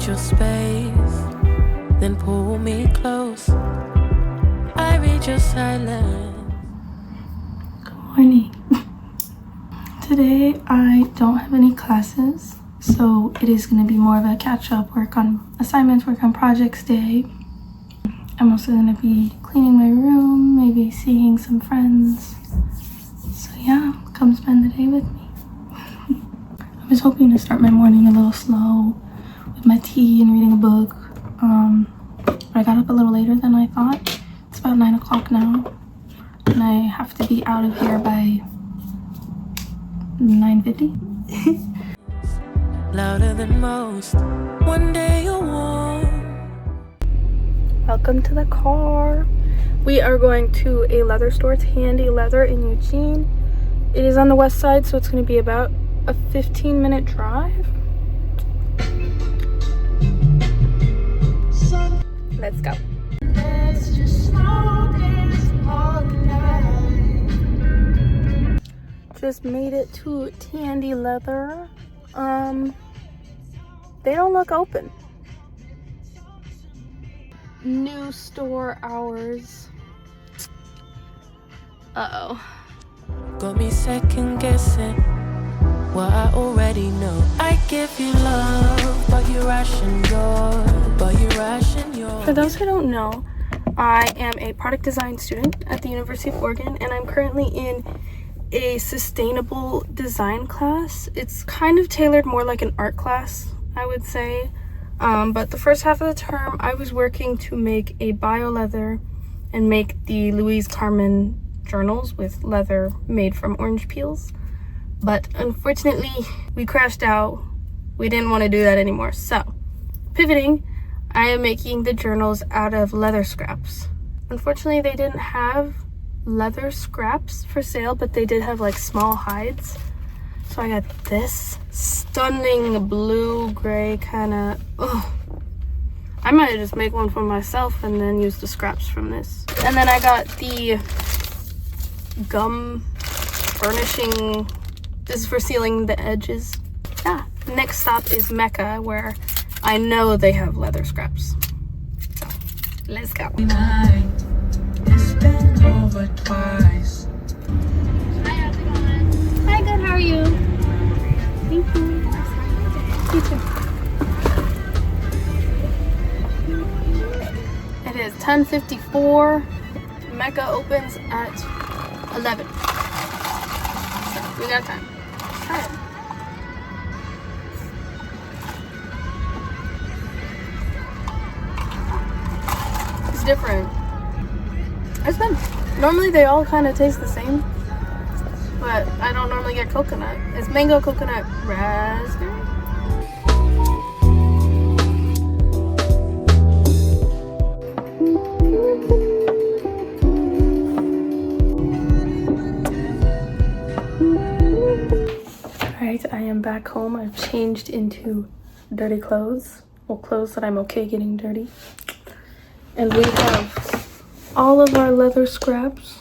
your space, then pull me close. I read your silence. Good morning. Today I don't have any classes, so it is going to be more of a catch-up, work on assignments, work on projects day. I'm also going to be cleaning my room, maybe seeing some friends. So yeah, come spend the day with me. I was hoping to start my morning a little slow with my tea and reading a book, but I got up a little later than I thought. It's about 9 o'clock now, and I have to be out of here by 9:50. Louder than most. One day you'll warm. Welcome to the car. We are going to a leather store. It's Handy Leather in Eugene. It is on the west side, so it's going to be about a 15-minute drive. Let's go. Let's just slow dance all night. Just made it to Handy Leather. They don't look open. New store hours. Uh-oh. Got me second guessing what I already know. I give you love, but you ration yours. For those who don't know, I am a product design student at the University of Oregon, and I'm currently in a sustainable design class. It's kind of tailored more like an art class, I would say. But the first half of the term, I was working to make a bio leather and make the Louise Carmen journals with leather made from orange peels. But unfortunately, we crashed out. We didn't want to do that anymore. So, pivoting, I am making the journals out of leather scraps. Unfortunately, they didn't have leather scraps for sale, but they did have like small hides. So I got this stunning blue gray kind of, I might just make one for myself and then use the scraps from this. And then I got the gum furnishing. This is for sealing the edges. Yeah. Next stop is Mecca, where I know they have leather scraps. So let's go. It's been over twice. Hi, how's it going? Hi, good. How are you? Thank you. You too. It is 10:54. Mecca opens at 11. So we got time. All right. It's different. It's been. Normally they all kind of taste the same, but I don't normally get coconut. It's mango, coconut, raspberry. Alright, I am back home. I've changed into dirty clothes. Well, clothes that I'm okay getting dirty. And we have all of our leather scraps.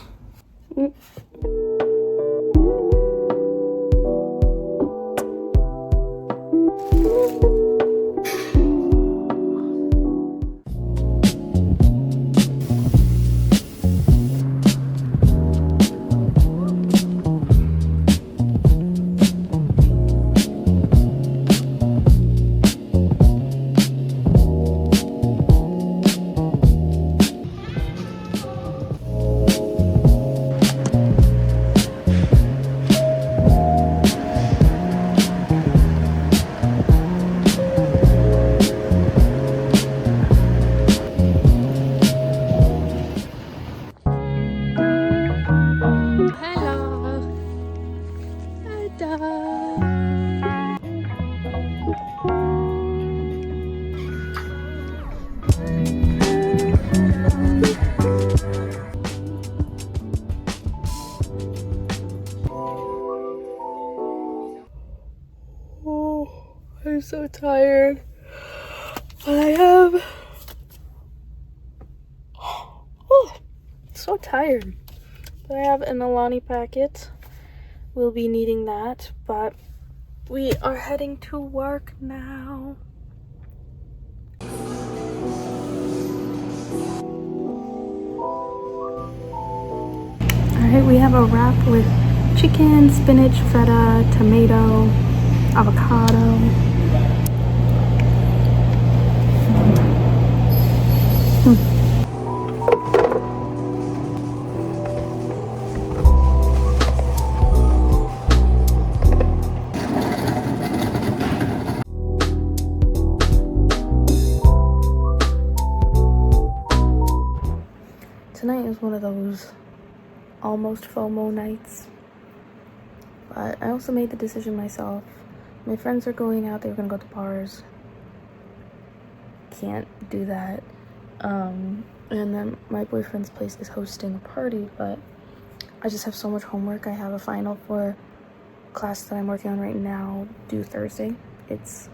I'm so tired, but I am so tired. But I have an Alani packet. We'll be needing that, but we are heading to work now. Okay, we have a wrap with chicken, spinach, feta, tomato, avocado. Tonight is one of those almost FOMO nights, but I also made the decision myself. My friends are going out, they were gonna go to bars. Can't do that. And then my boyfriend's place is hosting a party, but I just have so much homework. I have a final for class that I'm working on right now due Thursday. It's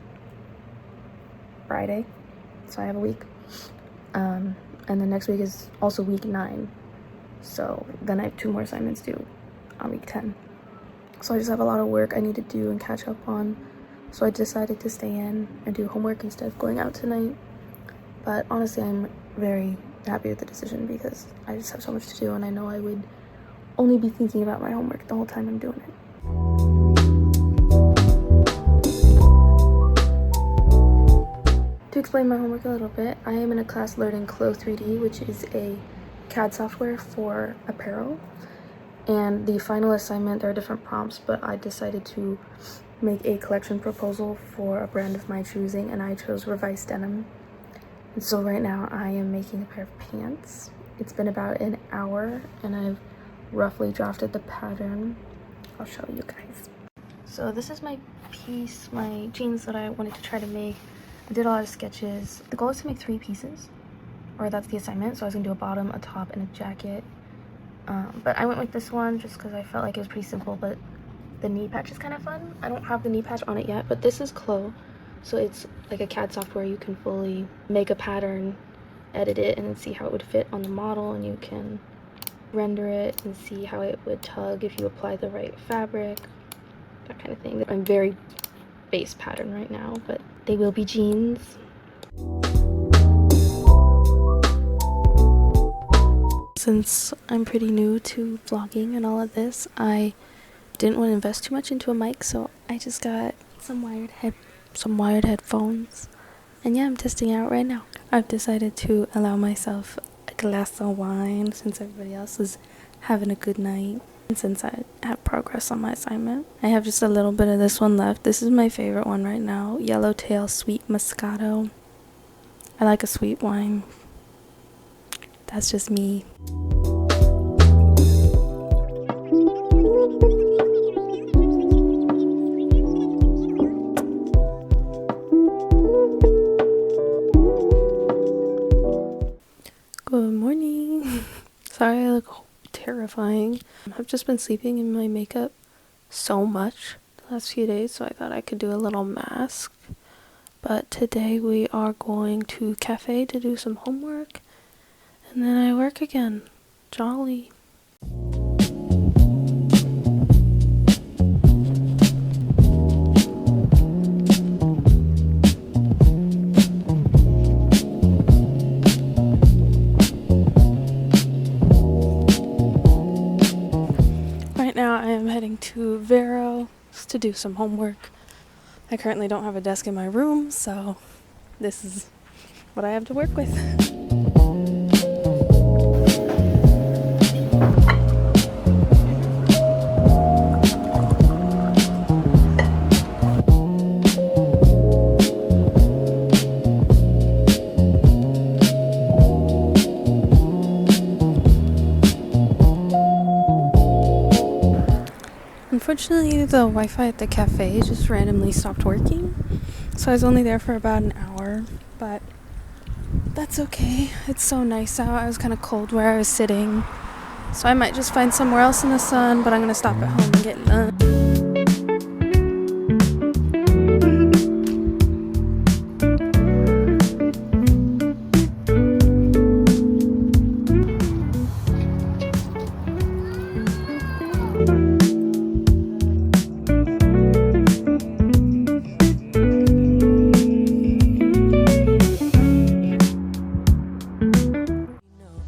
Friday, so I have a week. And then next week is also week 9. So then I have 2 more assignments due on week 10. So I just have a lot of work I need to do and catch up on. So I decided to stay in and do homework instead of going out tonight. But honestly, I'm very happy with the decision because I just have so much to do, and I know I would only be thinking about my homework the whole time I'm doing it. To explain my homework a little bit, I am in a class learning Clo 3D, which is a CAD software for apparel. And the final assignment, there are different prompts, but I decided to make a collection proposal for a brand of my choosing, and I chose Revised Denim. And so right now I am making a pair of pants. It's been about an hour, and I've roughly drafted the pattern. I'll show you guys. So this is my piece, my jeans that I wanted to try to make. I did a lot of sketches. The goal is to make 3 pieces, or that's the assignment. So I was gonna do a bottom, a top, and a jacket. But I went with this one just because I felt like it was pretty simple, but the knee patch is kind of fun. I don't have the knee patch on it yet, but this is Clo. So it's like a CAD software. You can fully make a pattern, edit it, and then see how it would fit on the model, and you can render it and see how it would tug if you apply the right fabric, that kind of thing. I'm very base pattern right now, but they will be jeans. Since I'm pretty new to vlogging and all of this, I didn't want to invest too much into a mic, so I just got some wired headphones. And yeah, I'm testing it out right now. I've decided to allow myself a glass of wine since everybody else is having a good night. And since I had progress on my assignment, I have just a little bit of this one left. This is my favorite one right now, Yellowtail Sweet Moscato. I like a sweet wine. That's just me. Good morning. Sorry I look terrifying. I've just been sleeping in my makeup so much the last few days, so I thought I could do a little mask. But today we are going to cafe to do some homework, and then I work again. Jolly. Right now I am heading to Vero to do some homework. I currently don't have a desk in my room, so this is what I have to work with. Unfortunately, the Wi-Fi at the cafe just randomly stopped working, so I was only there for about an hour, but that's okay. It's so nice out. I was kind of cold where I was sitting, so I might just find somewhere else in the sun, but I'm gonna stop at home and get done.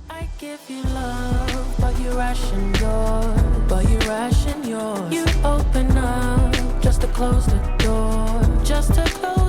I give you love, but you ration yours. passion yours. You open up just to close the door, just to close